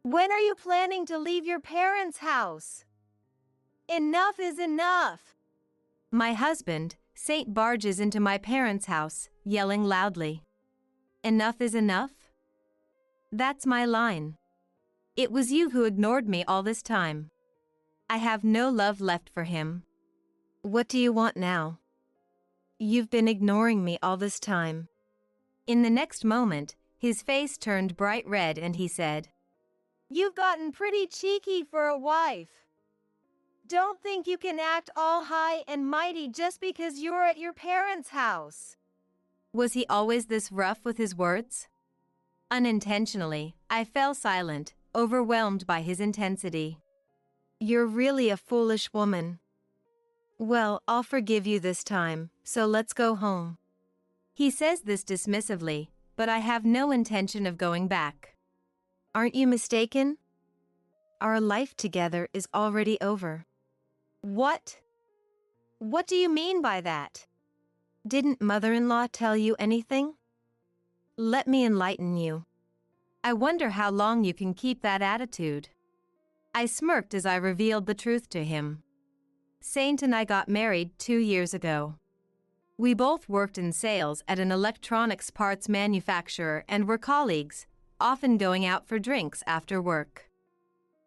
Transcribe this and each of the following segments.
When are you planning to leave your parents' house? Enough is enough. My husband, Saint, barges into my parents' house, yelling loudly. Enough is enough? That's my line. It was you who ignored me all this time. I have no love left for him. What do you want now? You've been ignoring me all this time. In the next moment, his face turned bright red and he said, You've gotten pretty cheeky for a wife. Don't think you can act all high and mighty just because you're at your parents' house. Was he always this rough with his words? Unintentionally, I fell silent, overwhelmed by his intensity. You're really a foolish woman. Well, I'll forgive you this time, so let's go home. He says this dismissively, but I have no intention of going back. Aren't you mistaken? Our life together is already over. What? What do you mean by that? Didn't mother-in-law tell you anything? Let me enlighten you. I wonder how long you can keep that attitude. I smirked as I revealed the truth to him. Saint and I got married 2 years ago. We both worked in sales at an electronics parts manufacturer and were colleagues, often going out for drinks after work.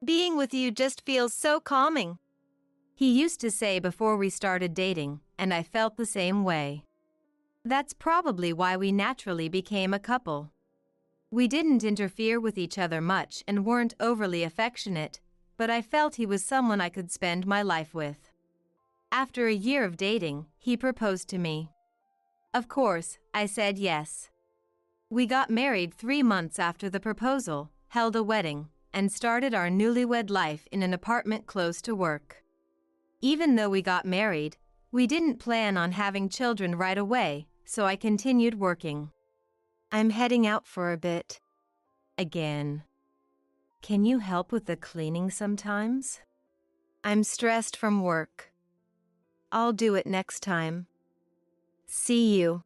Being with you just feels so calming, he used to say before we started dating, and I felt the same way. That's probably why we naturally became a couple. We didn't interfere with each other much and weren't overly affectionate, but I felt he was someone I could spend my life with. After a year of dating, he proposed to me. Of course, I said yes. We got married 3 months after the proposal, held a wedding, and started our newlywed life in an apartment close to work. Even though we got married, we didn't plan on having children right away, so I continued working. I'm heading out for a bit. Again. Can you help with the cleaning sometimes? I'm stressed from work. I'll do it next time. See you.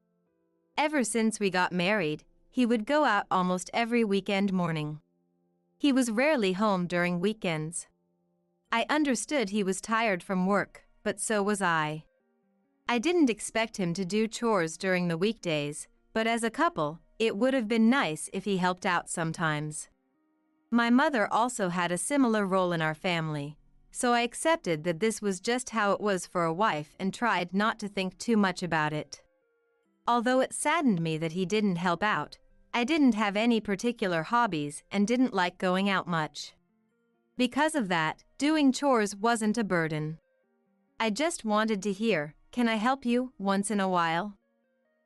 Ever since we got married, he would go out almost every weekend morning. He was rarely home during weekends. I understood he was tired from work, but so was I. I didn't expect him to do chores during the weekdays, but as a couple, it would have been nice if he helped out sometimes. My mother also had a similar role in our family, so I accepted that this was just how it was for a wife and tried not to think too much about it. Although it saddened me that he didn't help out, I didn't have any particular hobbies and didn't like going out much. Because of that, doing chores wasn't a burden. I just wanted to hear, "Can I help you?" once in a while.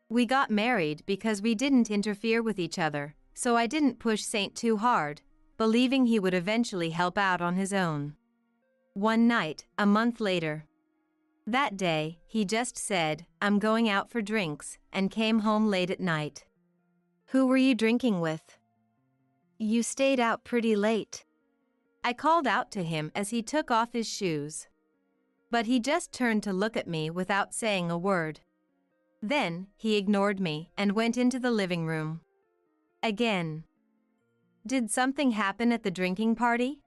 We got married because we didn't interfere with each other, so I didn't push Saint too hard, believing he would eventually help out on his own. One night, a month later. That day, he just said, "I'm going out for drinks," and came home late at night. Who were you drinking with? You stayed out pretty late. I called out to him as he took off his shoes. But he just turned to look at me without saying a word. Then, he ignored me and went into the living room. Again. Did something happen at the drinking party?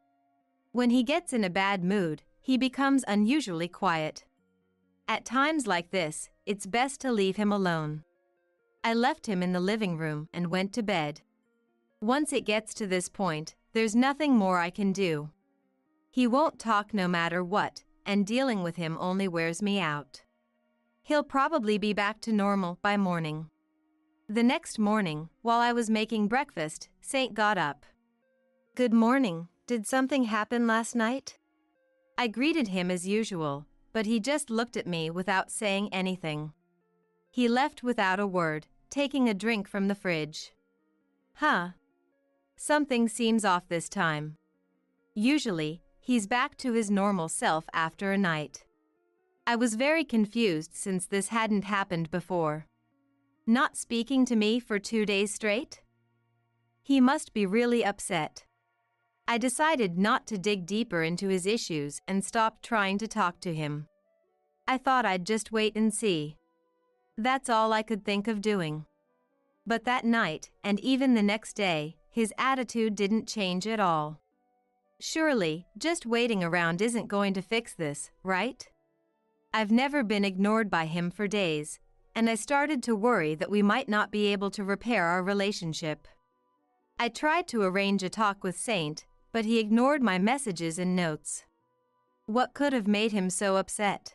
When he gets in a bad mood, he becomes unusually quiet. At times like this, it's best to leave him alone. I left him in the living room and went to bed. Once it gets to this point, there's nothing more I can do. He won't talk no matter what, and dealing with him only wears me out. He'll probably be back to normal by morning. The next morning, while I was making breakfast, Saint got up. Good morning. Did something happen last night? I greeted him as usual, but he just looked at me without saying anything. He left without a word, taking a drink from the fridge. Huh. Something seems off this time. Usually, he's back to his normal self after a night. I was very confused since this hadn't happened before. Not speaking to me for 2 days straight? He must be really upset. I decided not to dig deeper into his issues and stopped trying to talk to him. I thought I'd just wait and see. That's all I could think of doing. But that night, and even the next day, his attitude didn't change at all. Surely, just waiting around isn't going to fix this, right? I've never been ignored by him for days, and I started to worry that we might not be able to repair our relationship. I tried to arrange a talk with Saint, but he ignored my messages and notes. What could have made him so upset?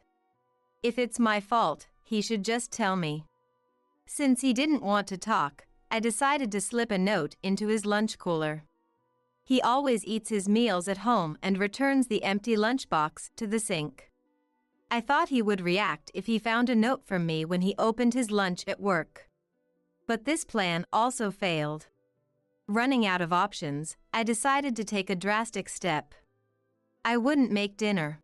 If it's my fault, he should just tell me. Since he didn't want to talk, I decided to slip a note into his lunch cooler. He always eats his meals at home and returns the empty lunchbox to the sink. I thought he would react if he found a note from me when he opened his lunch at work. But this plan also failed. Running out of options, I decided to take a drastic step. I wouldn't make dinner.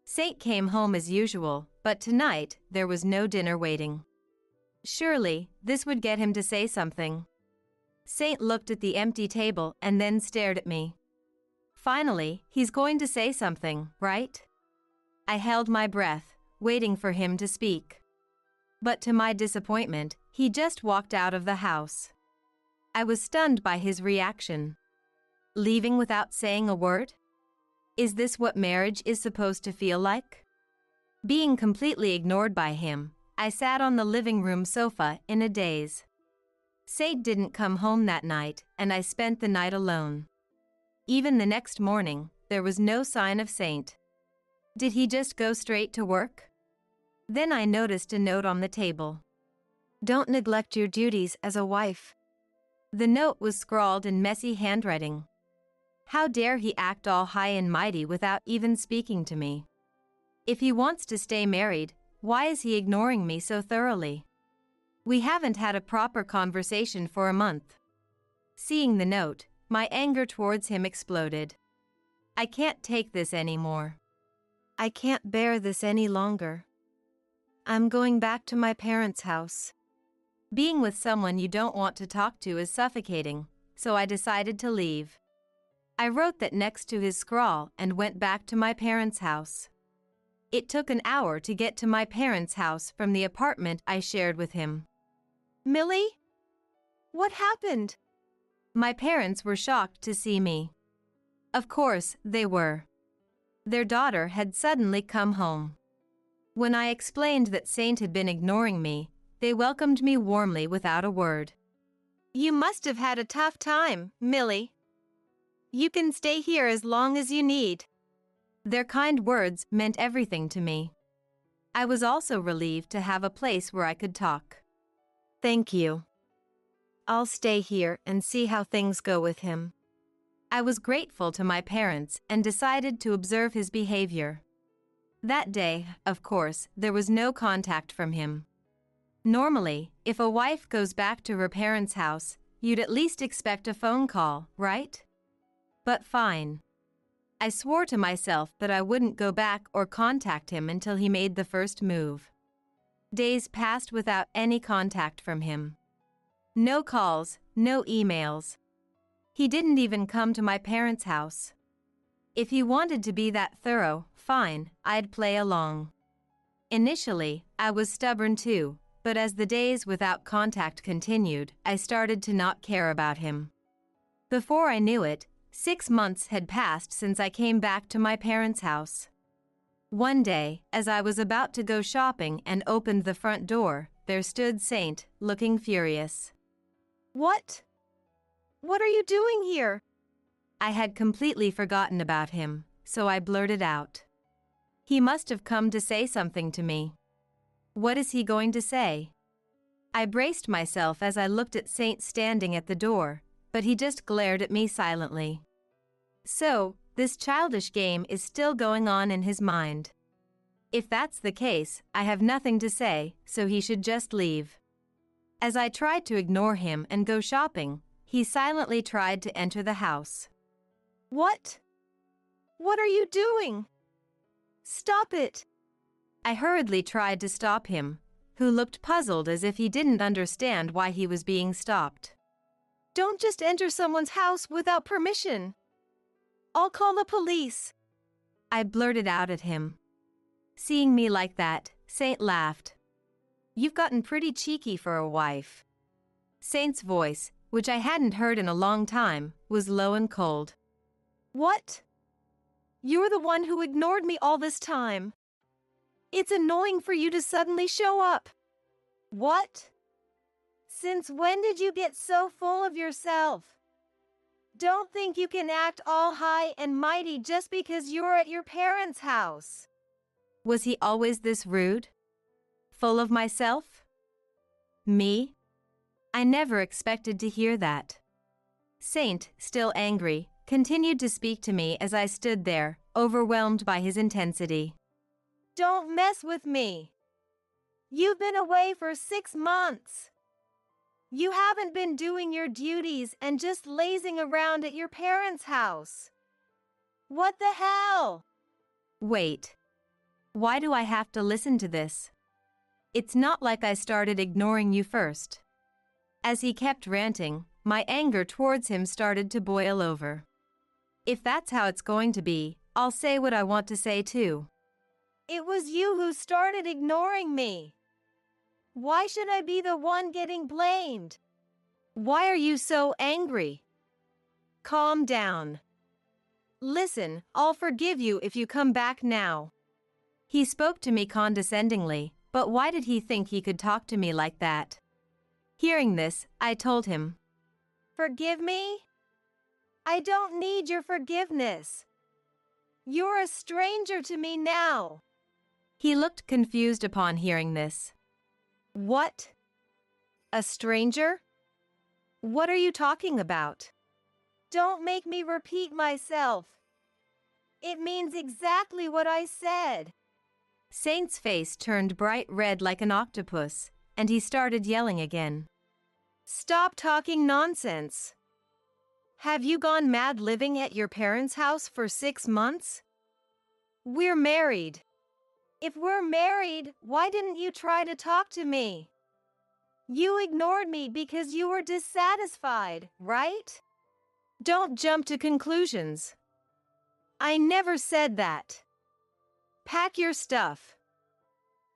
Saint came home as usual, but tonight there was no dinner waiting. Surely, this would get him to say something. Saint looked at the empty table and then stared at me. Finally, he's going to say something, right? I held my breath, waiting for him to speak. But to my disappointment, he just walked out of the house. I was stunned by his reaction. Leaving without saying a word? Is this what marriage is supposed to feel like? Being completely ignored by him, I sat on the living room sofa in a daze. Saint didn't come home that night, and I spent the night alone. Even the next morning, there was no sign of Saint. Did he just go straight to work? Then I noticed a note on the table. Don't neglect your duties as a wife. The note was scrawled in messy handwriting. How dare he act all high and mighty without even speaking to me? If he wants to stay married, why is he ignoring me so thoroughly? We haven't had a proper conversation for a month. Seeing the note, my anger towards him exploded. I can't take this anymore. I can't bear this any longer. I'm going back to my parents' house. Being with someone you don't want to talk to is suffocating, so I decided to leave. I wrote that next to his scrawl and went back to my parents' house. It took an hour to get to my parents' house from the apartment I shared with him. Millie? What happened? My parents were shocked to see me. Of course, they were. Their daughter had suddenly come home. When I explained that Saint had been ignoring me, they welcomed me warmly without a word. You must have had a tough time, Millie. You can stay here as long as you need. Their kind words meant everything to me. I was also relieved to have a place where I could talk. Thank you. I'll stay here and see how things go with him. I was grateful to my parents and decided to observe his behavior. That day, of course, there was no contact from him. Normally, if a wife goes back to her parents' house, you'd at least expect a phone call, right? But fine. I swore to myself that I wouldn't go back or contact him until he made the first move. Days passed without any contact from him. No calls, no emails. He didn't even come to my parents' house. If he wanted to be that thorough, fine, I'd play along. Initially, I was stubborn too, but as the days without contact continued, I started to not care about him. Before I knew it, 6 months had passed since I came back to my parents' house. One day, as I was about to go shopping and opened the front door, there stood Saint, looking furious. What? What are you doing here? I had completely forgotten about him, so I blurted out. He must have come to say something to me. What is he going to say? I braced myself as I looked at Saint standing at the door, but he just glared at me silently. So, this childish game is still going on in his mind. If that's the case, I have nothing to say, so he should just leave. As I tried to ignore him and go shopping, he silently tried to enter the house. What? What are you doing? Stop it! I hurriedly tried to stop him, who looked puzzled as if he didn't understand why he was being stopped. Don't just enter someone's house without permission. I'll call the police. I blurted out at him. Seeing me like that, Saint laughed. You've gotten pretty cheeky for a wife. Saint's voice, which I hadn't heard in a long time, was low and cold. What? You're the one who ignored me all this time. It's annoying for you to suddenly show up. What? Since when did you get so full of yourself? Don't think you can act all high and mighty just because you're at your parents' house. Was he always this rude? Full of myself? Me? I never expected to hear that. Saint, still angry, continued to speak to me as I stood there, overwhelmed by his intensity. Don't mess with me. You've been away for 6 months. You haven't been doing your duties and just lazing around at your parents' house. What the hell? Wait. Why do I have to listen to this? It's not like I started ignoring you first. As he kept ranting, my anger towards him started to boil over. If that's how it's going to be, I'll say what I want to say too. It was you who started ignoring me. Why should I be the one getting blamed? Why are you so angry? Calm down. Listen, I'll forgive you if you come back now. He spoke to me condescendingly, but why did he think he could talk to me like that? Hearing this, I told him. Forgive me? I don't need your forgiveness. You're a stranger to me now. He looked confused upon hearing this. What? A stranger? What are you talking about? Don't make me repeat myself. It means exactly what I said. Saint's face turned bright red like an octopus, and he started yelling again. Stop talking nonsense. Have you gone mad living at your parents' house for 6 months? We're married. If we're married, why didn't you try to talk to me? You ignored me because you were dissatisfied, right? Don't jump to conclusions. I never said that. Pack your stuff.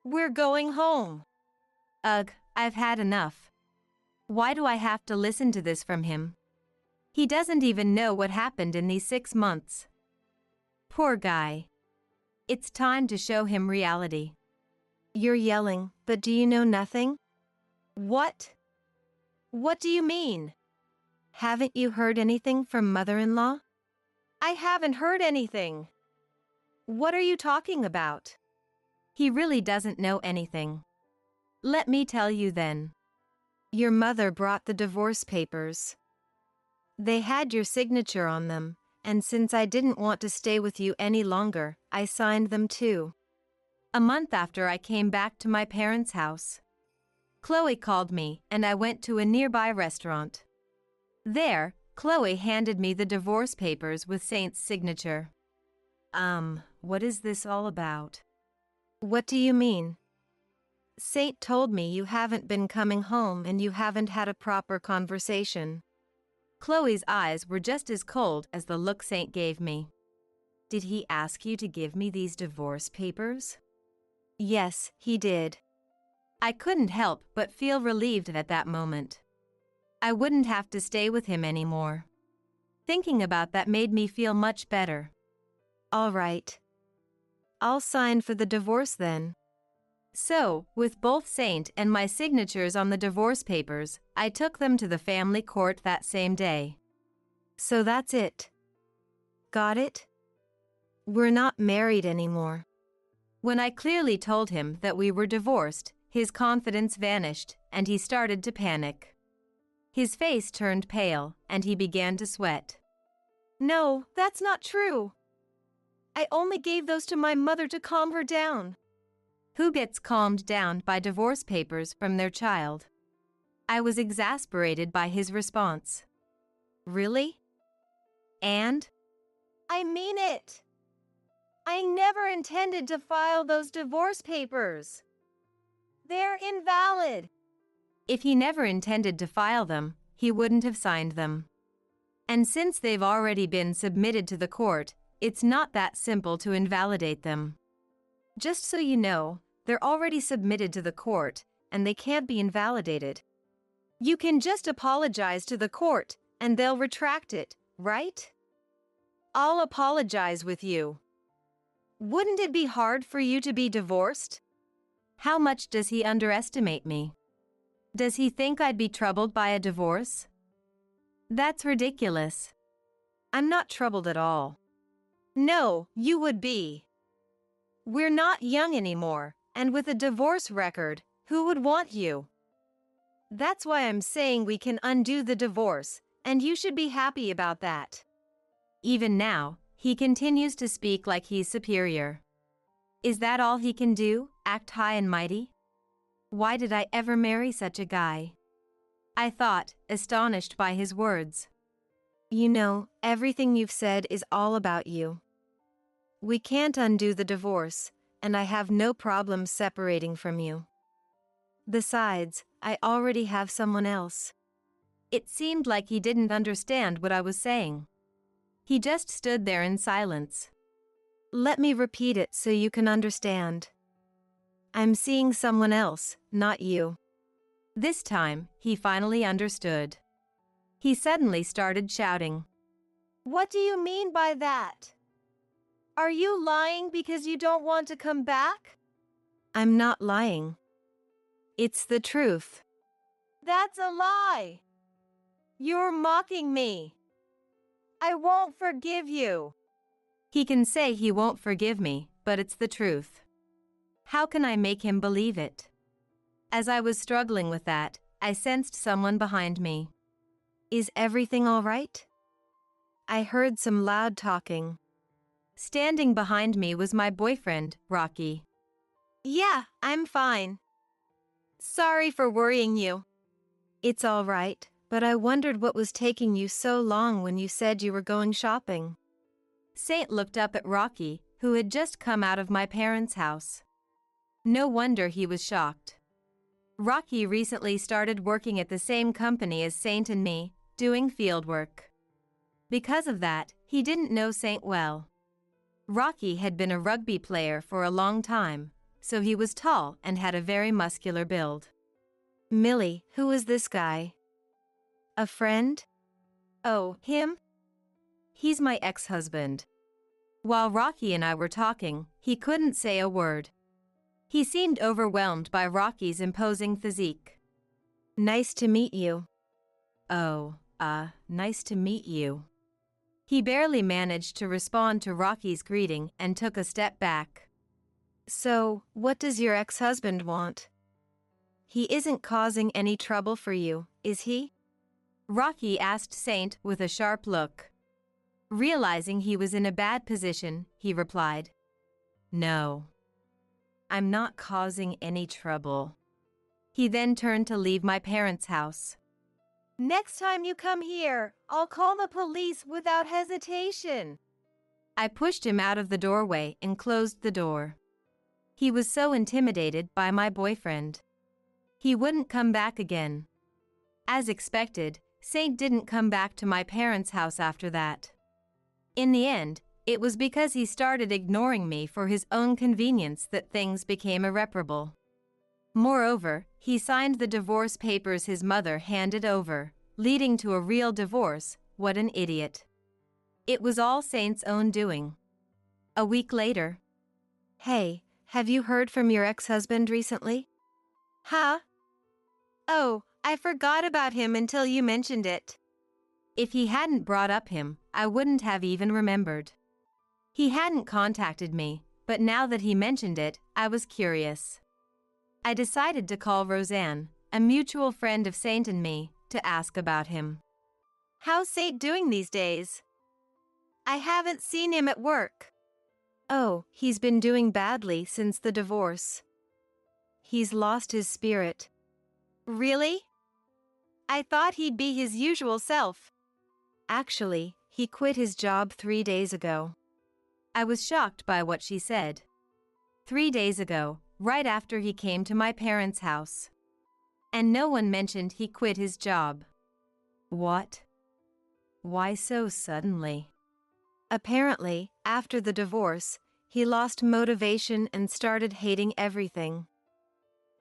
We're going home. Ugh, I've had enough. Why do I have to listen to this from him? He doesn't even know what happened in these 6 months. Poor guy. It's time to show him reality. You're yelling, but do you know nothing? What? What do you mean? Haven't you heard anything from mother-in-law? I haven't heard anything. What are you talking about? He really doesn't know anything. Let me tell you then. Your mother brought the divorce papers. They had your signature on them, and since I didn't want to stay with you any longer, I signed them too. A month after I came back to my parents' house. Chloe called me, and I went to a nearby restaurant. There, Chloe handed me the divorce papers with Saint's signature. What is this all about? What do you mean? Saint told me you haven't been coming home and you haven't had a proper conversation. Chloe's eyes were just as cold as the look Saint gave me. Did he ask you to give me these divorce papers? Yes, he did. I couldn't help but feel relieved at that moment. I wouldn't have to stay with him anymore. Thinking about that made me feel much better. All right. I'll sign for the divorce then. So, with both Saint and my signatures on the divorce papers, I took them to the family court that same day. So that's it. Got it? We're not married anymore. When I clearly told him that we were divorced, his confidence vanished, and he started to panic. His face turned pale, and he began to sweat. No, that's not true. I only gave those to my mother to calm her down. Who gets calmed down by divorce papers from their child? I was exasperated by his response. Really? And? I mean it. I never intended to file those divorce papers. They're invalid. If he never intended to file them, he wouldn't have signed them. And since they've already been submitted to the court, it's not that simple to invalidate them. Just so you know, they're already submitted to the court, and they can't be invalidated. You can just apologize to the court, and they'll retract it, right? I'll apologize with you. Wouldn't it be hard for you to be divorced? How much does he underestimate me? Does he think I'd be troubled by a divorce? That's ridiculous. I'm not troubled at all. No, you would be. We're not young anymore, and with a divorce record, who would want you? That's why I'm saying we can undo the divorce, and you should be happy about that. Even now, he continues to speak like he's superior. Is that all he can do, act high and mighty? Why did I ever marry such a guy? I thought, astonished by his words. You know, everything you've said is all about you. We can't undo the divorce, and I have no problem separating from you. Besides, I already have someone else. It seemed like he didn't understand what I was saying. He just stood there in silence. Let me repeat it so you can understand. I'm seeing someone else, not you. This time, he finally understood. He suddenly started shouting. What do you mean by that? Are you lying because you don't want to come back? I'm not lying. It's the truth. That's a lie. You're mocking me. I won't forgive you. He can say he won't forgive me, but it's the truth. How can I make him believe it? As I was struggling with that, I sensed someone behind me. Is everything all right? I heard some loud talking. Standing behind me was my boyfriend, Rocky. Yeah, I'm fine. Sorry for worrying you. It's all right, but I wondered what was taking you so long when you said you were going shopping. Saint looked up at Rocky, who had just come out of my parents' house. No wonder he was shocked. Rocky recently started working at the same company as Saint and me, doing field work. Because of that, he didn't know Saint well. Rocky had been a rugby player for a long time, so he was tall and had a very muscular build. Millie, who is this guy? A friend? Oh, him? He's my ex-husband. While Rocky and I were talking, he couldn't say a word. He seemed overwhelmed by Rocky's imposing physique. Nice to meet you. Oh, nice to meet you. He barely managed to respond to Rocky's greeting and took a step back. So, what does your ex-husband want? He isn't causing any trouble for you, is he? Rocky asked Saint with a sharp look. Realizing he was in a bad position, he replied, No. I'm not causing any trouble. He then turned to leave my parents' house. Next time you come here, I'll call the police without hesitation. I pushed him out of the doorway and closed the door. He was so intimidated by my boyfriend. He wouldn't come back again. As expected, Saint didn't come back to my parents' house after that. In the end, it was because he started ignoring me for his own convenience that things became irreparable. Moreover, he signed the divorce papers his mother handed over, leading to a real divorce. What an idiot. It was all Saint's own doing. A week later. Hey, have you heard from your ex-husband recently? Huh? Oh, I forgot about him until you mentioned it. If he hadn't brought up him, I wouldn't have even remembered. He hadn't contacted me, but now that he mentioned it, I was curious. I decided to call Roseanne, a mutual friend of Saint and me, to ask about him. How's Saint doing these days? I haven't seen him at work. Oh, he's been doing badly since the divorce. He's lost his spirit. Really? I thought he'd be his usual self. Actually, he quit his job 3 days ago. I was shocked by what she said. 3 days ago, right after he came to my parents' house. And no one mentioned he quit his job. What? Why so suddenly? Apparently, after the divorce, he lost motivation and started hating everything.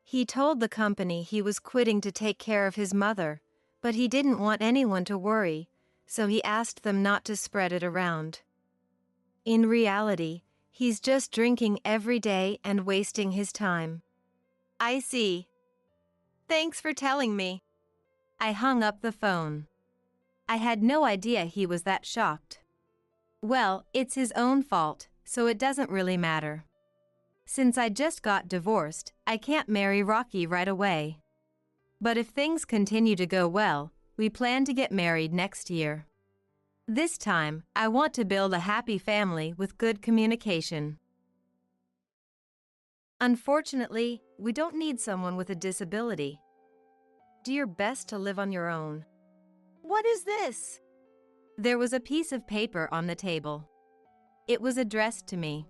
He told the company he was quitting to take care of his mother, but he didn't want anyone to worry, so he asked them not to spread it around. In reality, he's just drinking every day and wasting his time. I see. Thanks for telling me. I hung up the phone. I had no idea he was that shocked. Well, it's his own fault, so it doesn't really matter. Since I just got divorced, I can't marry Rocky right away. But if things continue to go well, we plan to get married next year. This time, I want to build a happy family with good communication. Unfortunately, we don't need someone with a disability. Do your best to live on your own. What is this? There was a piece of paper on the table. It was addressed to me.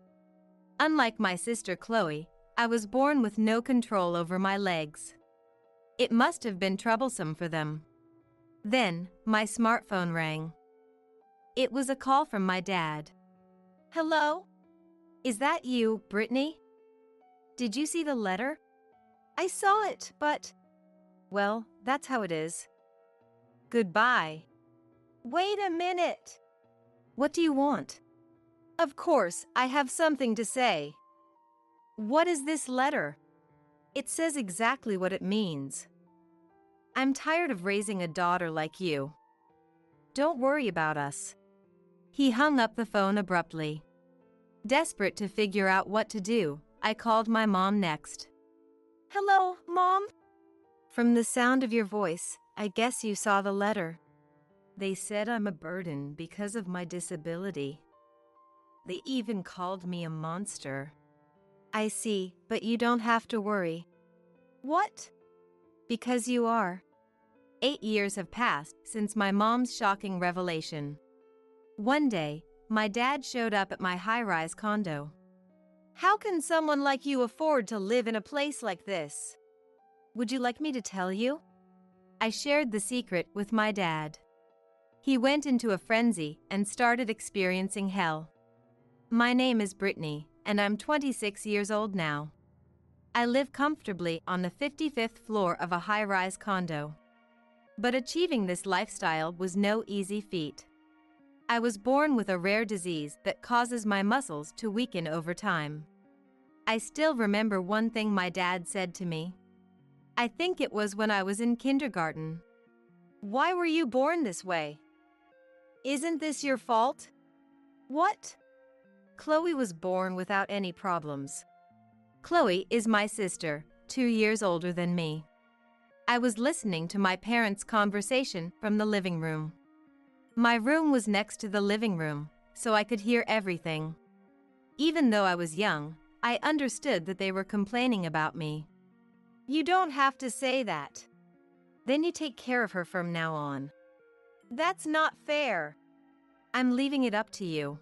Unlike my sister Chloe, I was born with no control over my legs. It must have been troublesome for them. Then, my smartphone rang. It was a call from my dad. Hello? Is that you, Brittany? Did you see the letter? I saw it, but... Well, that's how it is. Goodbye. Wait a minute. What do you want? Of course, I have something to say. What is this letter? It says exactly what it means. I'm tired of raising a daughter like you. Don't worry about us. He hung up the phone abruptly. Desperate to figure out what to do, I called my mom next. Hello, Mom? From the sound of your voice, I guess you saw the letter. They said I'm a burden because of my disability. They even called me a monster. I see, but you don't have to worry. What? Because you are. 8 years have passed since my mom's shocking revelation. One day, my dad showed up at my high-rise condo. How can someone like you afford to live in a place like this? Would you like me to tell you? I shared the secret with my dad. He went into a frenzy and started experiencing hell. My name is Brittany, and I'm 26 years old now. I live comfortably on the 55th floor of a high-rise condo. But achieving this lifestyle was no easy feat. I was born with a rare disease that causes my muscles to weaken over time. I still remember one thing my dad said to me. I think it was when I was in kindergarten. Why were you born this way? Isn't this your fault? What? Chloe was born without any problems. Chloe is my sister, 2 years older than me. I was listening to my parents' conversation from the living room. My room was next to the living room, so I could hear everything. Even though I was young, I understood that they were complaining about me. You don't have to say that. Then you take care of her from now on. That's not fair. I'm leaving it up to you.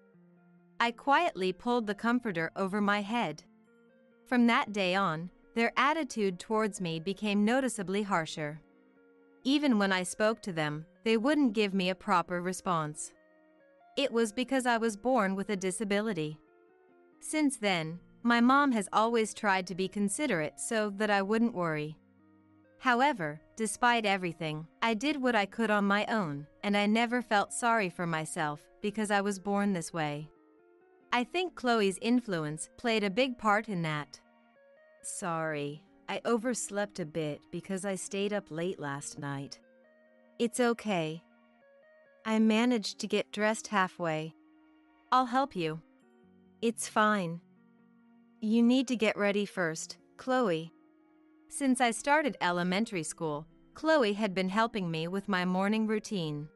I quietly pulled the comforter over my head. From that day on, their attitude towards me became noticeably harsher. Even when I spoke to them, they wouldn't give me a proper response. It was because I was born with a disability. Since then, my mom has always tried to be considerate so that I wouldn't worry. However, despite everything, I did what I could on my own, and I never felt sorry for myself because I was born this way. I think Chloe's influence played a big part in that. Sorry, I overslept a bit because I stayed up late last night. It's okay. I managed to get dressed halfway. I'll help you. It's fine. You need to get ready first, Chloe. Since I started elementary school, Chloe had been helping me with my morning routine.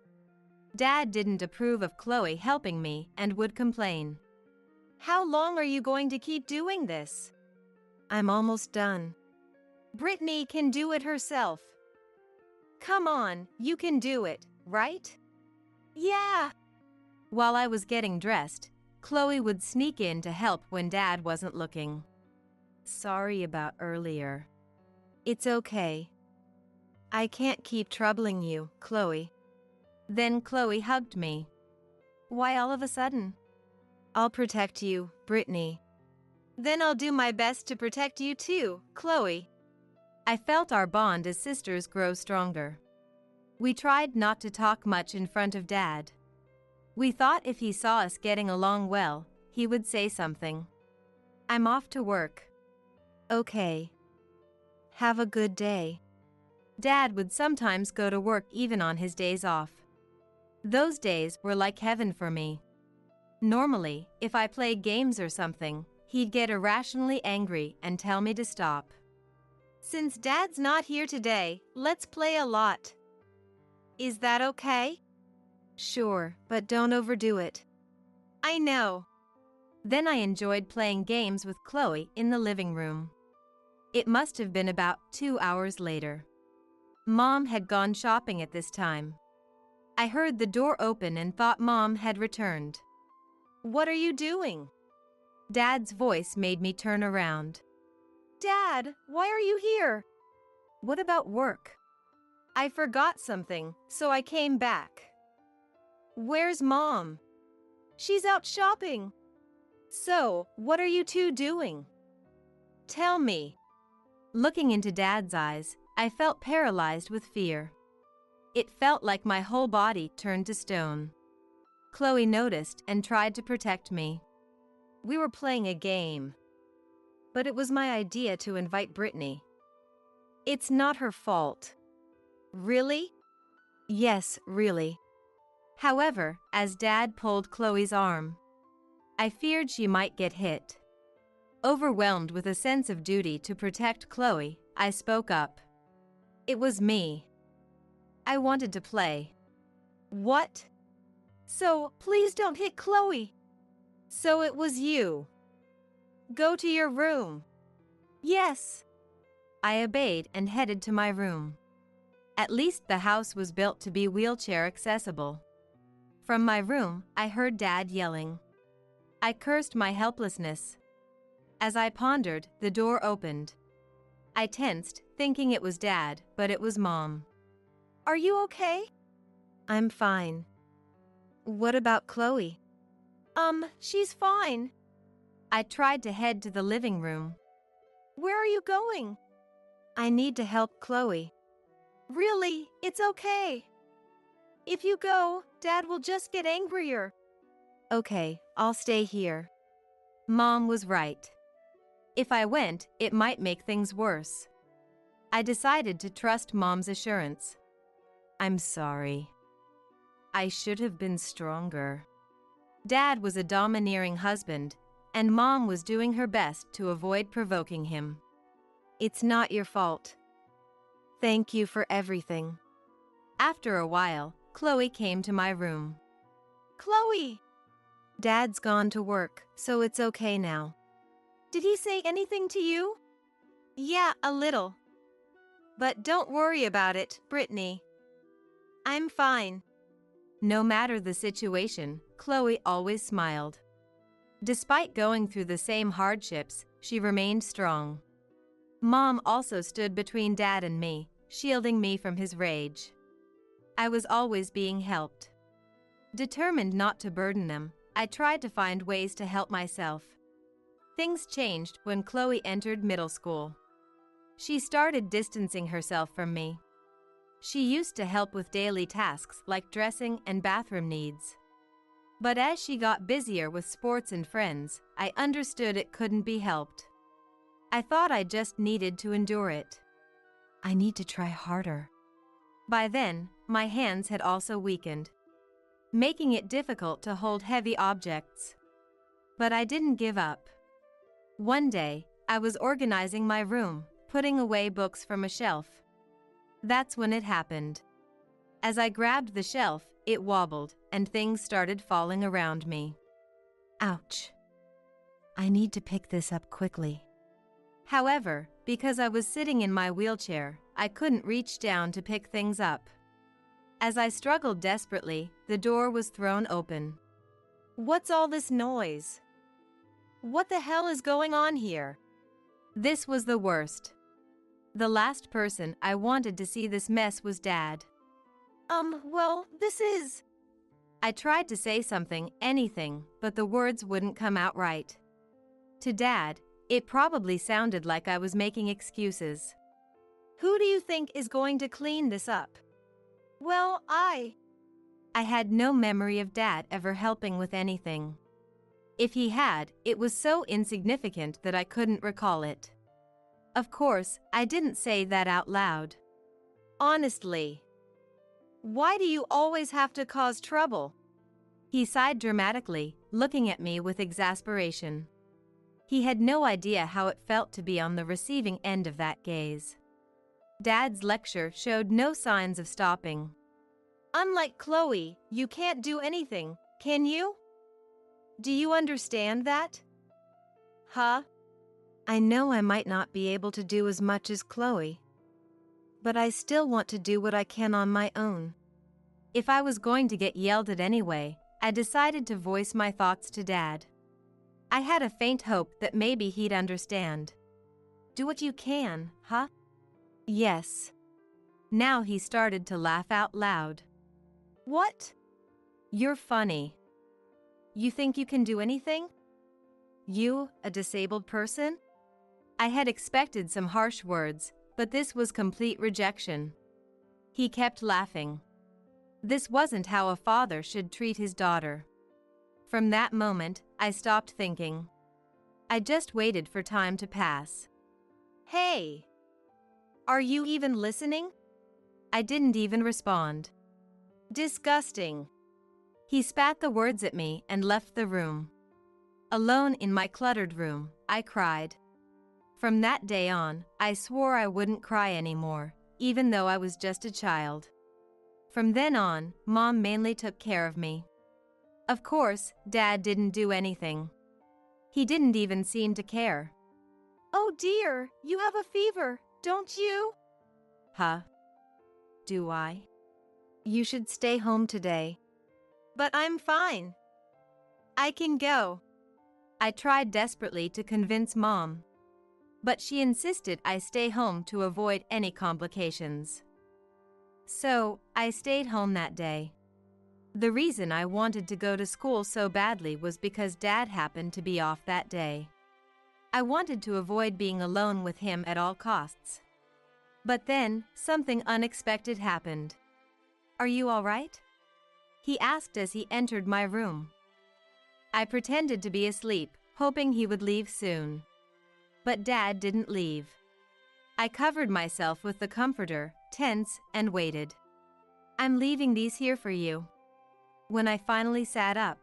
Dad didn't approve of Chloe helping me and would complain. How long are you going to keep doing this? I'm almost done. Brittany can do it herself. Come on, you can do it, right? Yeah. While I was getting dressed, Chloe would sneak in to help when Dad wasn't looking. Sorry about earlier. It's okay. I can't keep troubling you, Chloe. Then Chloe hugged me. Why all of a sudden? I'll protect you, Brittany. Then I'll do my best to protect you too, Chloe. I felt our bond as sisters grow stronger. We tried not to talk much in front of Dad. We thought if he saw us getting along well, he would say something. I'm off to work. Okay. Have a good day. Dad would sometimes go to work even on his days off. Those days were like heaven for me. Normally, if I played games or something, he'd get irrationally angry and tell me to stop. Since Dad's not here today, let's play a lot. Is that okay? Sure, but don't overdo it. I know. Then I enjoyed playing games with Chloe in the living room. It must have been about 2 hours later. Mom had gone shopping at this time. I heard the door open and thought Mom had returned. What are you doing? Dad's voice made me turn around. Dad, why are you here? What about work? I forgot something, so I came back. Where's Mom? She's out shopping. So, what are you two doing? Tell me. Looking into Dad's eyes, I felt paralyzed with fear. It felt like my whole body turned to stone. Chloe noticed and tried to protect me. We were playing a game. But it was my idea to invite Brittany. It's not her fault. Really? Yes, really. However, as Dad pulled Chloe's arm, I feared she might get hit. Overwhelmed with a sense of duty to protect Chloe, I spoke up. It was me. I wanted to play. What? So, please don't hit Chloe. So it was you. Go to your room. Yes. I obeyed and headed to my room. At least the house was built to be wheelchair accessible. From my room, I heard Dad yelling. I cursed my helplessness. As I pondered, the door opened. I tensed, thinking it was Dad, but it was Mom. Are you okay? I'm fine. What about Chloe? She's fine. I tried to head to the living room. Where are you going? I need to help Chloe. Really, it's okay. If you go, Dad will just get angrier. Okay, I'll stay here. Mom was right. If I went, it might make things worse. I decided to trust Mom's assurance. I'm sorry. I should have been stronger. Dad was a domineering husband, and Mom was doing her best to avoid provoking him. It's not your fault. Thank you for everything. After a while, Chloe came to my room. Chloe! Dad's gone to work, so it's okay now. Did he say anything to you? Yeah, a little. But don't worry about it, Brittany. I'm fine. No matter the situation, Chloe always smiled. Despite going through the same hardships, she remained strong. Mom also stood between Dad and me, shielding me from his rage. I was always being helped. Determined not to burden them, I tried to find ways to help myself. Things changed when Chloe entered middle school. She started distancing herself from me. She used to help with daily tasks like dressing and bathroom needs. But as she got busier with sports and friends, I understood it couldn't be helped. I thought I just needed to endure it. I need to try harder. By then, my hands had also weakened, making it difficult to hold heavy objects. But I didn't give up. One day, I was organizing my room, putting away books from a shelf. That's when it happened. As I grabbed the shelf, it wobbled, and things started falling around me. Ouch. I need to pick this up quickly. However, because I was sitting in my wheelchair, I couldn't reach down to pick things up. As I struggled desperately, the door was thrown open. What's all this noise? What the hell is going on here? This was the worst. The last person I wanted to see this mess was Dad. Well, this is... I tried to say something, anything, but the words wouldn't come out right. To Dad, it probably sounded like I was making excuses. Who do you think is going to clean this up? Well, I had no memory of Dad ever helping with anything. If he had, it was so insignificant that I couldn't recall it. Of course, I didn't say that out loud. Honestly, why do you always have to cause trouble? He sighed dramatically, looking at me with exasperation. He had no idea how it felt to be on the receiving end of that gaze. Dad's lecture showed no signs of stopping. Unlike Chloe, you can't do anything, can you? Do you understand that? Huh? I know I might not be able to do as much as Chloe, but I still want to do what I can on my own. If I was going to get yelled at anyway, I decided to voice my thoughts to Dad. I had a faint hope that maybe he'd understand. Do what you can, huh? Yes. Now he started to laugh out loud. What? You're funny. You think you can do anything? You, a disabled person? I had expected some harsh words, but this was complete rejection. He kept laughing. This wasn't how a father should treat his daughter. From that moment, I stopped thinking. I just waited for time to pass. Hey! Are you even listening? I didn't even respond. Disgusting. He spat the words at me and left the room. Alone in my cluttered room, I cried. From that day on, I swore I wouldn't cry anymore, even though I was just a child. From then on, Mom mainly took care of me. Of course, Dad didn't do anything. He didn't even seem to care. Oh dear, you have a fever, don't you? Huh? Do I? You should stay home today. But I'm fine. I can go. I tried desperately to convince Mom, but she insisted I stay home to avoid any complications. So, I stayed home that day. The reason I wanted to go to school so badly was because Dad happened to be off that day. I wanted to avoid being alone with him at all costs. But then, something unexpected happened. Are you all right? He asked as he entered my room. I pretended to be asleep, hoping he would leave soon. But Dad didn't leave. I covered myself with the comforter, tense, and waited. I'm leaving these here for you. When I finally sat up,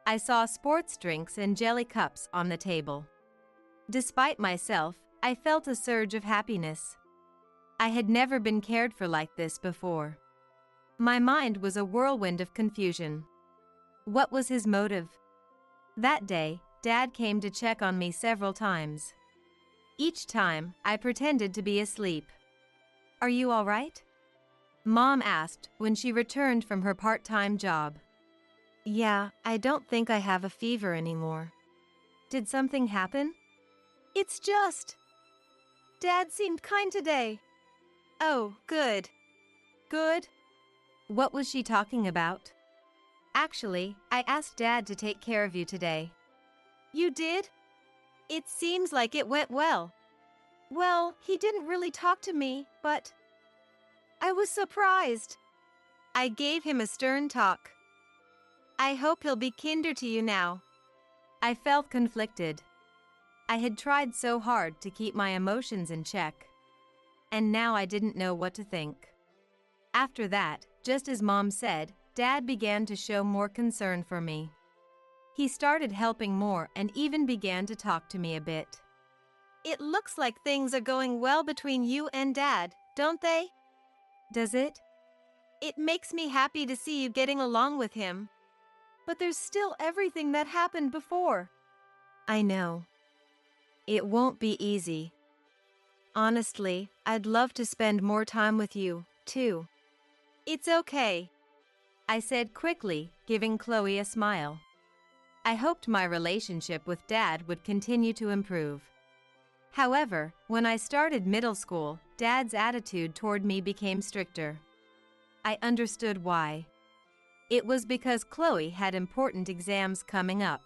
I saw sports drinks and jelly cups on the table. Despite myself, I felt a surge of happiness. I had never been cared for like this before. My mind was a whirlwind of confusion. What was his motive? That day, Dad came to check on me several times. Each time, I pretended to be asleep. Are you all right? Mom asked when she returned from her part-time job. Yeah, I don't think I have a fever anymore. Did something happen? It's just... Dad seemed kind today. Oh, good. Good? What was she talking about? Actually, I asked Dad to take care of you today. You did? It seems like it went well. Well, he didn't really talk to me, but... I was surprised. I gave him a stern talk. I hope he'll be kinder to you now. I felt conflicted. I had tried so hard to keep my emotions in check. And now I didn't know what to think. After that, just as Mom said, Dad began to show more concern for me. He started helping more and even began to talk to me a bit. It looks like things are going well between you and Dad, don't they? Does it? It makes me happy to see you getting along with him. But there's still everything that happened before. I know. It won't be easy. Honestly, I'd love to spend more time with you, too. It's okay, I said quickly, giving Chloe a smile. I hoped my relationship with Dad would continue to improve. However, when I started middle school, Dad's attitude toward me became stricter. I understood why. It was because Chloe had important exams coming up.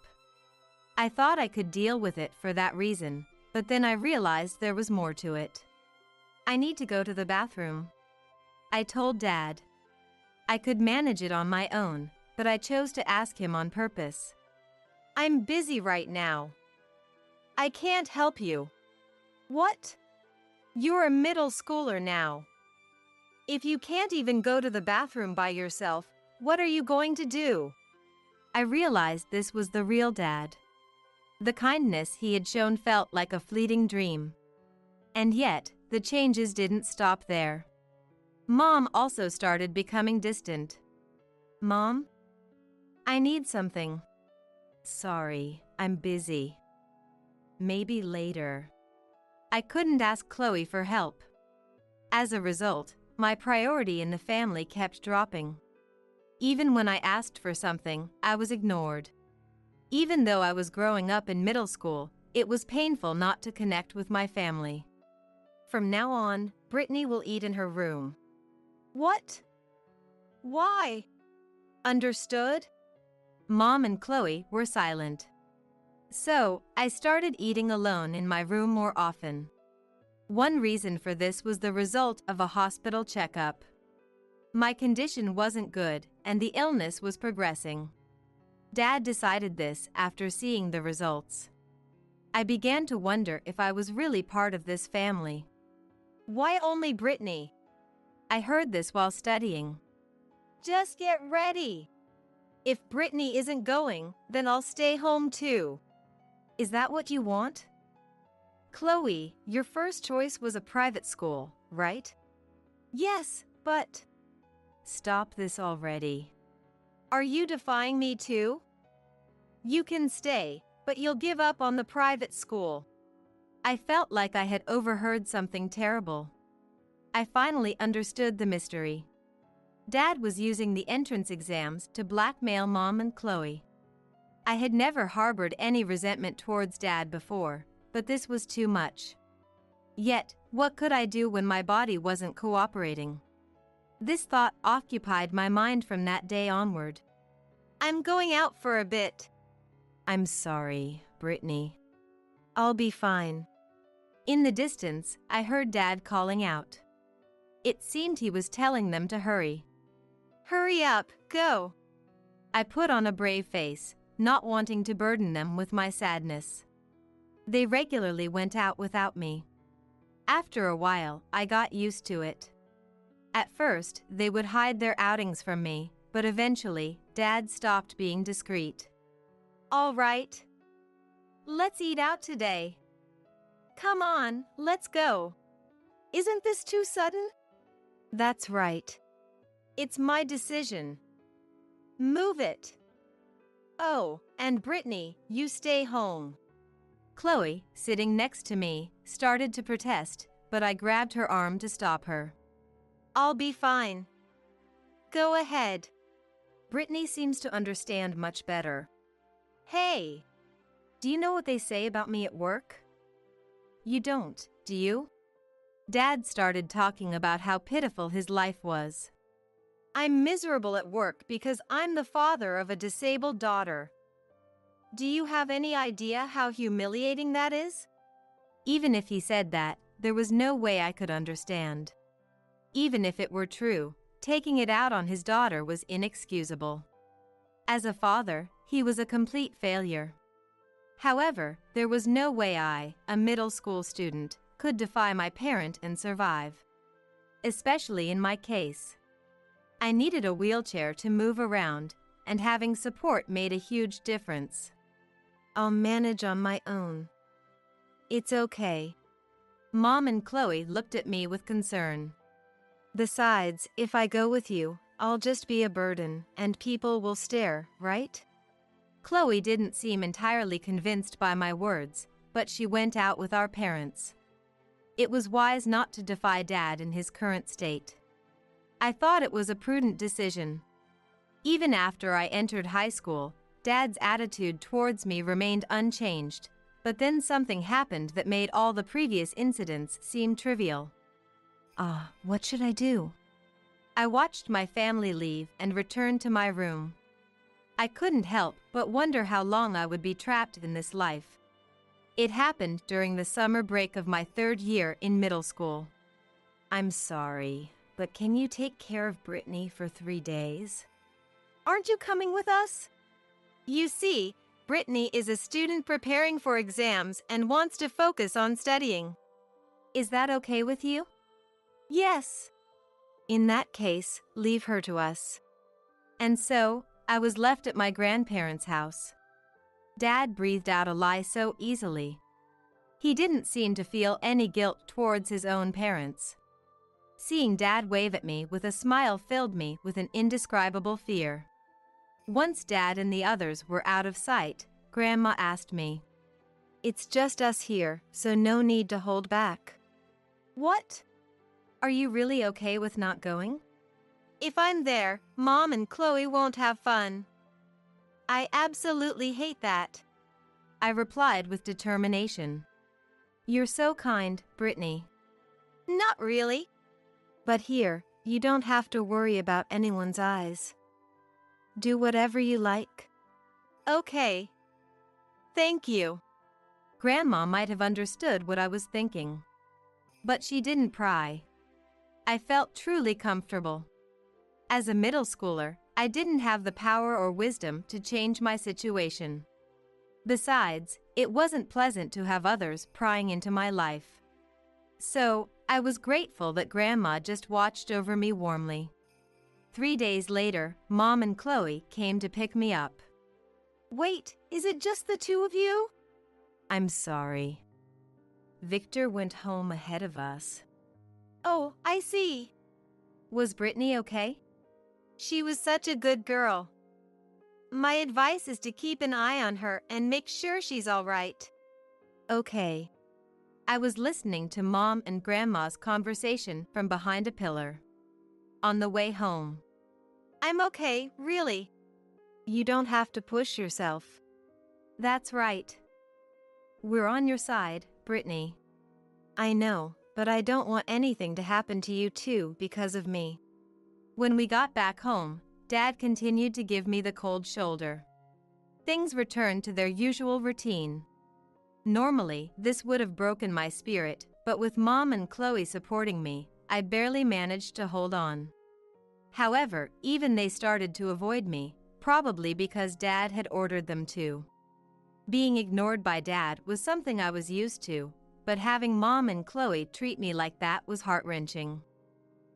I thought I could deal with it for that reason, but then I realized there was more to it. I need to go to the bathroom, I told Dad. I could manage it on my own, but I chose to ask him on purpose. I'm busy right now. I can't help you. What? You're a middle schooler now. If you can't even go to the bathroom by yourself, what are you going to do? I realized this was the real Dad. The kindness he had shown felt like a fleeting dream. And yet, the changes didn't stop there. Mom also started becoming distant. Mom? I need something. Sorry, I'm busy. Maybe later. I couldn't ask Chloe for help. As a result, my priority in the family kept dropping. Even when I asked for something, I was ignored. Even though I was growing up in middle school, it was painful not to connect with my family. From now on, Brittany will eat in her room. What? Why? Understood? Mom and Chloe were silent. So, I started eating alone in my room more often. One reason for this was the result of a hospital checkup. My condition wasn't good, and the illness was progressing. Dad decided this after seeing the results. I began to wonder if I was really part of this family. Why only Brittany? I heard this while studying. Just get ready. If Brittany isn't going, then I'll stay home too. Is that what you want? Chloe, your first choice was a private school, right? Yes, but... Stop this already. Are you defying me too? You can stay, but you'll give up on the private school. I felt like I had overheard something terrible. I finally understood the mystery. Dad was using the entrance exams to blackmail Mom and Chloe. I had never harbored any resentment towards Dad before, but this was too much. Yet, what could I do when my body wasn't cooperating? This thought occupied my mind from that day onward. I'm going out for a bit. I'm sorry, Brittany. I'll be fine. In the distance, I heard Dad calling out. It seemed he was telling them to hurry. Hurry up, go. I put on a brave face, not wanting to burden them with my sadness. They regularly went out without me. After a while, I got used to it. At first, they would hide their outings from me, but eventually, Dad stopped being discreet. All right. Let's eat out today. Come on, let's go. Isn't this too sudden? That's right. It's my decision. Move it. Oh, and Brittany, you stay home. Chloe, sitting next to me, started to protest, but I grabbed her arm to stop her. I'll be fine. Go ahead. Brittany seems to understand much better. Hey! Do you know what they say about me at work? You don't, do you? Dad started talking about how pitiful his life was. I'm miserable at work because I'm the father of a disabled daughter. Do you have any idea how humiliating that is? Even if he said that, there was no way I could understand. Even if it were true, taking it out on his daughter was inexcusable. As a father, he was a complete failure. However, there was no way I, a middle school student, could defy my parent and survive. Especially in my case. I needed a wheelchair to move around, and having support made a huge difference. I'll manage on my own. It's okay. Mom and Chloe looked at me with concern. Besides, if I go with you, I'll just be a burden, and people will stare, right? Chloe didn't seem entirely convinced by my words, but she went out with our parents. It was wise not to defy Dad in his current state. I thought it was a prudent decision. Even after I entered high school, Dad's attitude towards me remained unchanged, but then something happened that made all the previous incidents seem trivial. What should I do? I watched my family leave and returned to my room. I couldn't help but wonder how long I would be trapped in this life. It happened during the summer break of my 3rd year in middle school. I'm sorry, but can you take care of Brittany for 3 days? Aren't you coming with us? You see, Brittany is a student preparing for exams and wants to focus on studying. Is that okay with you? Yes. In that case, leave her to us. And so, I was left at my grandparents' house. Dad breathed out a lie so easily. He didn't seem to feel any guilt towards his own parents. Seeing Dad wave at me with a smile filled me with an indescribable fear. Once Dad and the others were out of sight, Grandma asked me, "It's just us here, so no need to hold back." What? "Are you really okay with not going?" If I'm there, Mom and Chloe won't have fun. I absolutely hate that. I replied with determination. "You're so kind, Brittany." Not really. But here, you don't have to worry about anyone's eyes. Do whatever you like. Okay. Thank you. Grandma might have understood what I was thinking. But she didn't pry. I felt truly comfortable. As a middle schooler, I didn't have the power or wisdom to change my situation. Besides, it wasn't pleasant to have others prying into my life. So, I was grateful that Grandma just watched over me warmly. 3 days later, Mom and Chloe came to pick me up. Wait, is it just the two of you? I'm sorry. Victor went home ahead of us. Oh, I see. Was Brittany okay? She was such a good girl. My advice is to keep an eye on her and make sure she's all right. Okay. I was listening to Mom and Grandma's conversation from behind a pillar. On the way home. I'm okay, really. You don't have to push yourself. That's right. We're on your side, Brittany. I know, but I don't want anything to happen to you too because of me. When we got back home, Dad continued to give me the cold shoulder. Things returned to their usual routine. Normally, this would have broken my spirit, but with Mom and Chloe supporting me, I barely managed to hold on. However, even they started to avoid me, probably because Dad had ordered them to. Being ignored by Dad was something I was used to, but having Mom and Chloe treat me like that was heart-wrenching.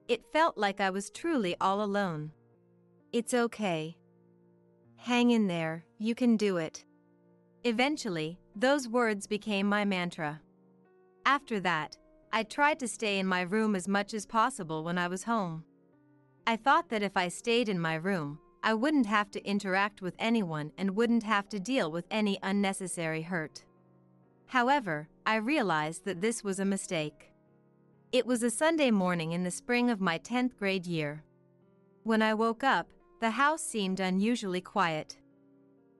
It felt like I was truly all alone. It's okay. Hang in there, you can do it. Eventually, those words became my mantra. After that, I tried to stay in my room as much as possible when I was home. I thought that if I stayed in my room, I wouldn't have to interact with anyone and wouldn't have to deal with any unnecessary hurt. However, I realized that this was a mistake. It was a Sunday morning in the spring of my 10th grade year. When I woke up, the house seemed unusually quiet.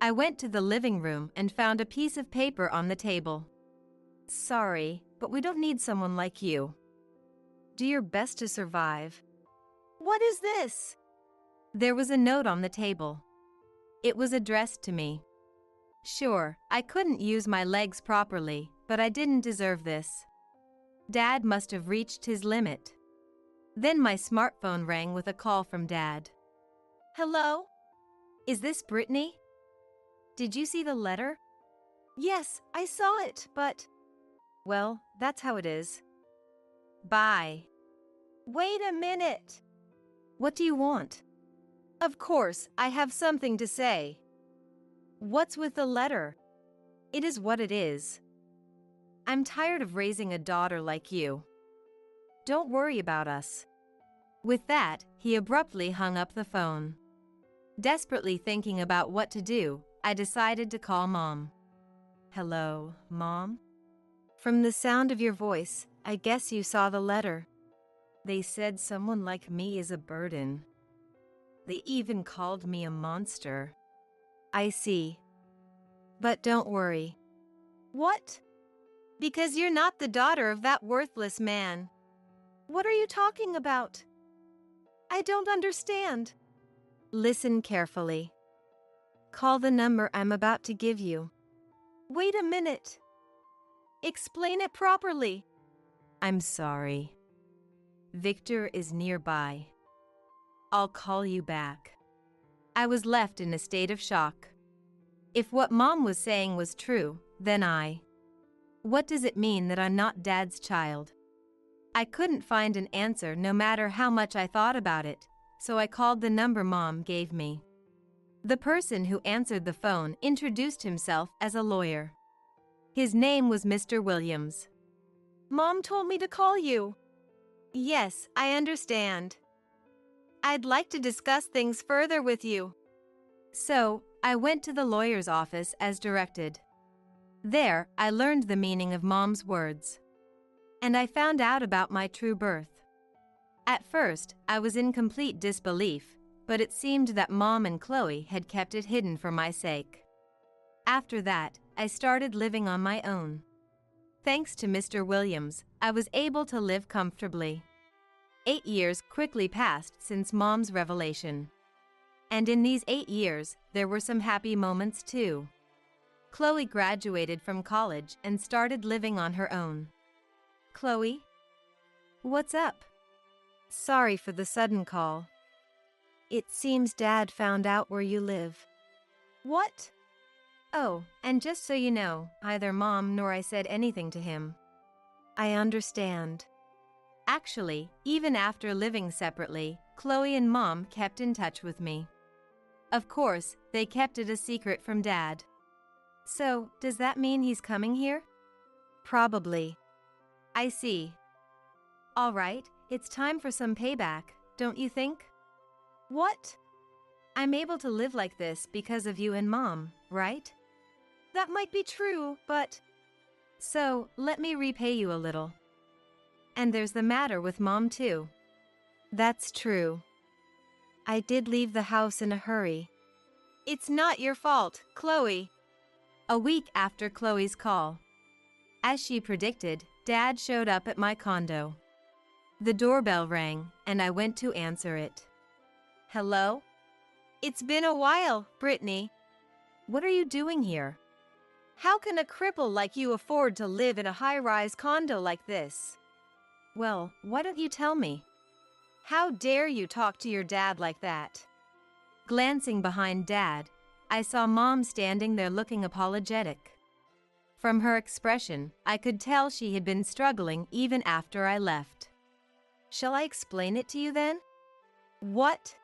I went to the living room and found a piece of paper on the table. "Sorry, but we don't need someone like you. Do your best to survive." What is this? There was a note on the table. It was addressed to me. Sure, I couldn't use my legs properly, but I didn't deserve this. Dad must have reached his limit. Then my smartphone rang with a call from Dad. Hello? Is this Brittany? Did you see the letter? Yes, I saw it, but... Well, that's how it is. Bye. Wait a minute. What do you want? Of course, I have something to say. What's with the letter? It is what it is. I'm tired of raising a daughter like you. Don't worry about us. With that, he abruptly hung up the phone. Desperately thinking about what to do, I decided to call Mom. Hello, Mom? From the sound of your voice, I guess you saw the letter. They said someone like me is a burden. They even called me a monster. I see. But don't worry. What? Because you're not the daughter of that worthless man. What are you talking about? I don't understand. Listen carefully. Call the number I'm about to give you. Wait a minute. Explain it properly. I'm sorry. Victor is nearby. I'll call you back. I was left in a state of shock. If what Mom was saying was true, then what does it mean that I'm not Dad's child? I couldn't find an answer no matter how much I thought about it, so I called the number Mom gave me. The person who answered the phone introduced himself as a lawyer. His name was Mr. Williams. Mom told me to call you. Yes, I understand. I'd like to discuss things further with you. So, I went to the lawyer's office as directed. There, I learned the meaning of Mom's words. And I found out about my true birth. At first, I was in complete disbelief, but it seemed that Mom and Chloe had kept it hidden for my sake. After that, I started living on my own. Thanks to Mr. Williams, I was able to live comfortably. 8 years quickly passed since Mom's revelation. And in these 8 years, there were some happy moments too. Chloe graduated from college and started living on her own. Chloe? What's up? Sorry for the sudden call. It seems Dad found out where you live. What? Oh, and just so you know, neither Mom nor I said anything to him. I understand. Actually, even after living separately, Chloe and Mom kept in touch with me. Of course, they kept it a secret from Dad. So, does that mean he's coming here? Probably. I see. All right, it's time for some payback, don't you think? What? I'm able to live like this because of you and Mom, right? That might be true, but... So, let me repay you a little. And there's the matter with Mom too. That's true. I did leave the house in a hurry. It's not your fault, Chloe. A week after Chloe's call. As she predicted, Dad showed up at my condo. The doorbell rang, and I went to answer it. Hello? It's been a while, Brittany. What are you doing here? How can a cripple like you afford to live in a high-rise condo like this? Well, why don't you tell me? How dare you talk to your dad like that? Glancing behind Dad, I saw Mom standing there looking apologetic. From her expression, I could tell she had been struggling even after I left. Shall I explain it to you then? What?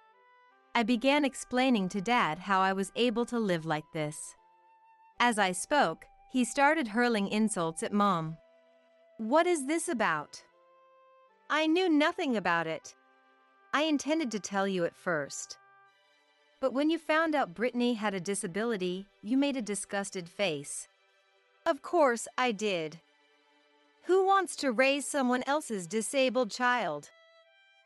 I began explaining to Dad how I was able to live like this. As I spoke, he started hurling insults at Mom. What is this about? I knew nothing about it. I intended to tell you at first. But when you found out Brittany had a disability, you made a disgusted face. Of course I did. Who wants to raise someone else's disabled child?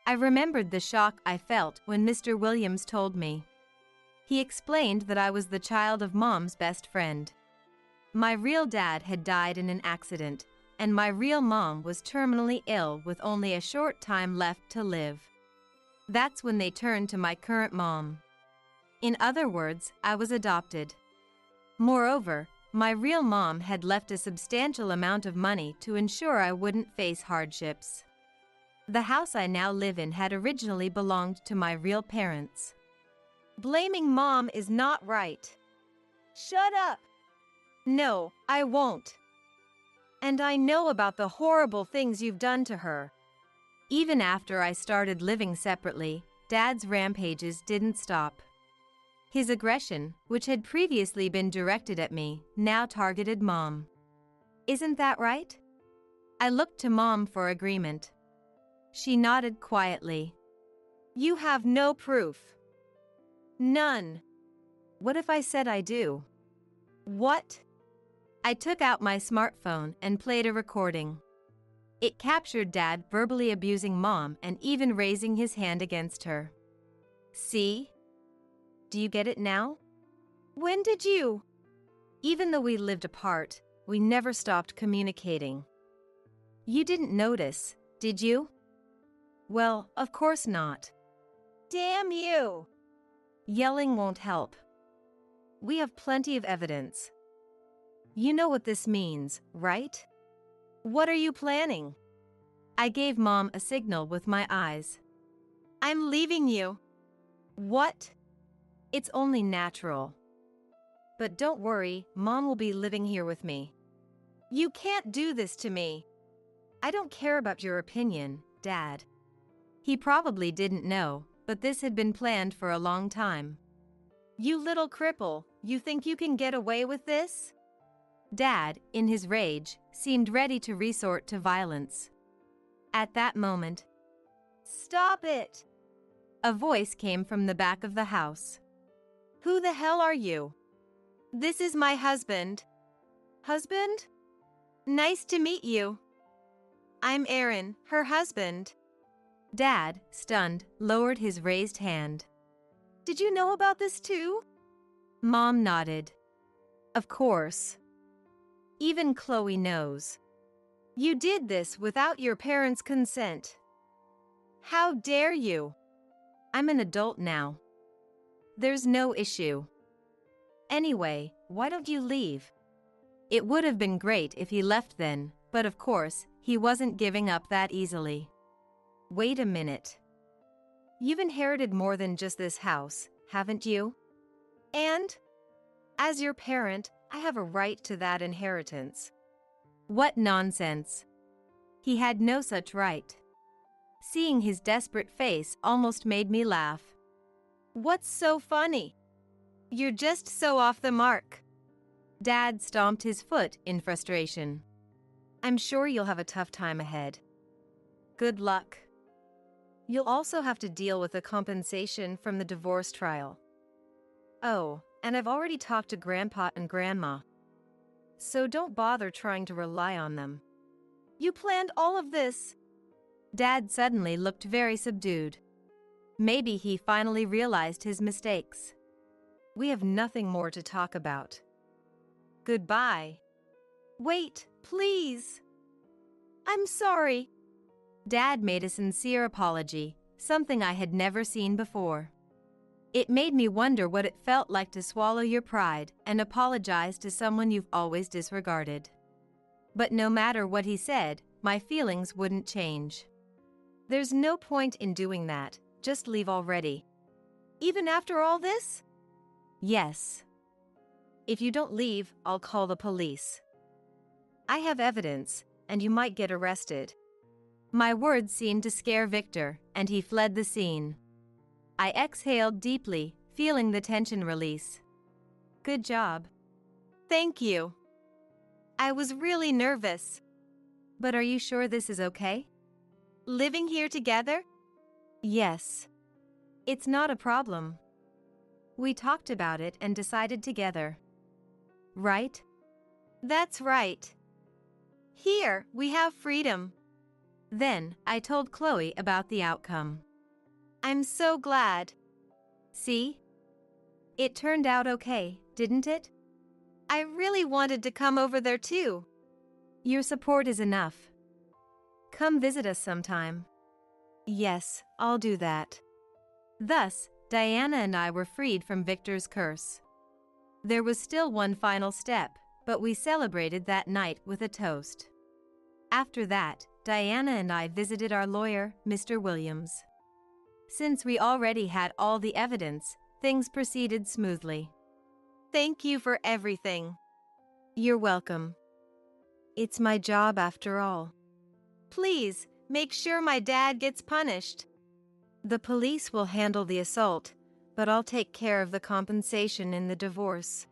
I remembered the shock I felt when Mr. Williams told me. He explained that I was the child of Mom's best friend. My real dad had died in an accident, and my real mom was terminally ill with only a short time left to live. That's when they turned to my current mom. In other words, I was adopted. Moreover, my real mom had left a substantial amount of money to ensure I wouldn't face hardships. The house I now live in had originally belonged to my real parents. Blaming Mom is not right. Shut up! No, I won't. And I know about the horrible things you've done to her. Even after I started living separately, Dad's rampages didn't stop. His aggression, which had previously been directed at me, now targeted Mom. Isn't that right? I looked to Mom for agreement. She nodded quietly. You have no proof. None. What if I said I do? What? I took out my smartphone and played a recording. It captured Dad verbally abusing Mom and even raising his hand against her. See? Do you get it now? When did you? Even though we lived apart, we never stopped communicating. You didn't notice, did you? Well, of course not. Damn you! Yelling won't help. We have plenty of evidence. You know what this means, right? What are you planning? I gave Mom a signal with my eyes. I'm leaving you. What? It's only natural. But don't worry, Mom will be living here with me. You can't do this to me. I don't care about your opinion, Dad. He probably didn't know, but this had been planned for a long time. You little cripple, you think you can get away with this? Dad, in his rage, seemed ready to resort to violence. At that moment, Stop it! a voice came from the back of the house. Who the hell are you? This is my husband. Husband? Nice to meet you. I'm Aaron, her husband. Dad, stunned, lowered his raised hand. Did you know about this too? Mom nodded. Of course. Even Chloe knows. You did this without your parents' consent. How dare you? I'm an adult now. There's no issue. Anyway, why don't you leave? It would have been great if he left then, but of course, he wasn't giving up that easily. Wait a minute. You've inherited more than just this house, haven't you? And? As your parent, I have a right to that inheritance. What nonsense. He had no such right. Seeing his desperate face almost made me laugh. What's so funny? You're just so off the mark. Dad stomped his foot in frustration. I'm sure you'll have a tough time ahead. Good luck. You'll also have to deal with the compensation from the divorce trial. Oh, and I've already talked to Grandpa and Grandma. So don't bother trying to rely on them. You planned all of this? Dad suddenly looked very subdued. Maybe he finally realized his mistakes. We have nothing more to talk about. Goodbye. Wait, please. I'm sorry. Dad made a sincere apology, something I had never seen before. It made me wonder what it felt like to swallow your pride and apologize to someone you've always disregarded. But no matter what he said, my feelings wouldn't change. There's no point in doing that, just leave already. Even after all this? Yes. If you don't leave, I'll call the police. I have evidence, and you might get arrested. My words seemed to scare Victor, and he fled the scene. I exhaled deeply, feeling the tension release. Good job. Thank you. I was really nervous. But are you sure this is okay? Living here together? Yes. It's not a problem. We talked about it and decided together. Right? That's right. Here, we have freedom. Then, I told Chloe about the outcome. I'm so glad. See? It turned out okay, didn't it? I really wanted to come over there too. Your support is enough. Come visit us sometime. Yes, I'll do that. Thus, Diana and I were freed from Victor's curse. There was still one final step, but we celebrated that night with a toast. After that, Diana and I visited our lawyer, Mr. Williams. Since we already had all the evidence, things proceeded smoothly. Thank you for everything. You're welcome. It's my job after all. Please, make sure my dad gets punished. The police will handle the assault, but I'll take care of the compensation in the divorce.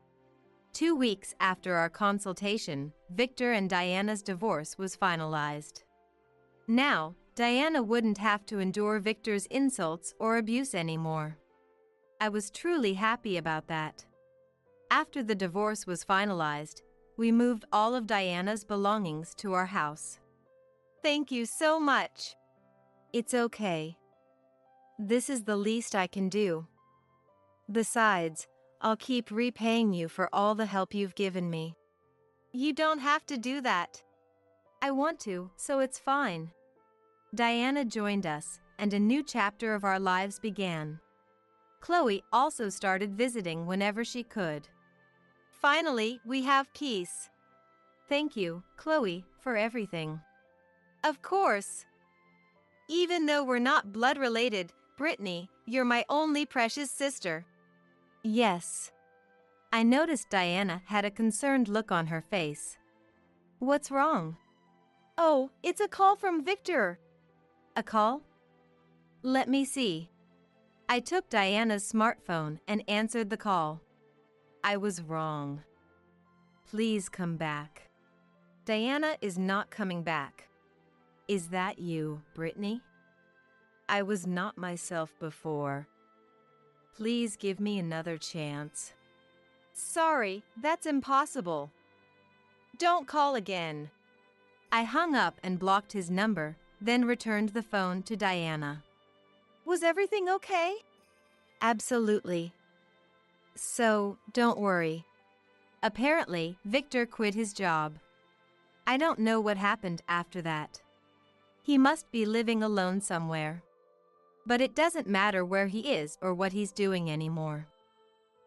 2 weeks after our consultation, Victor and Diana's divorce was finalized. Now, Diana wouldn't have to endure Victor's insults or abuse anymore. I was truly happy about that. After the divorce was finalized, we moved all of Diana's belongings to our house. Thank you so much. It's okay. This is the least I can do. Besides, I'll keep repaying you for all the help you've given me. You don't have to do that. I want to, so it's fine. Diana joined us, and a new chapter of our lives began. Chloe also started visiting whenever she could. Finally, we have peace. Thank you, Chloe, for everything. Of course. Even though we're not blood related, Brittany, you're my only precious sister. Yes. I noticed Diana had a concerned look on her face. What's wrong? Oh, it's a call from Victor. A call? Let me see. I took Diana's smartphone and answered the call. I was wrong. Please come back. Diana is not coming back. Is that you, Brittany? I was not myself before. Please give me another chance. Sorry, that's impossible. Don't call again. I hung up and blocked his number, then returned the phone to Diana. Was everything okay? Absolutely. So, don't worry. Apparently, Victor quit his job. I don't know what happened after that. He must be living alone somewhere. But it doesn't matter where he is or what he's doing anymore.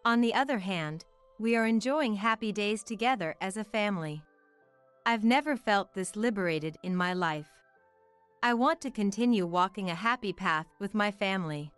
On the other hand, we are enjoying happy days together as a family. I've never felt this liberated in my life. I want to continue walking a happy path with my family.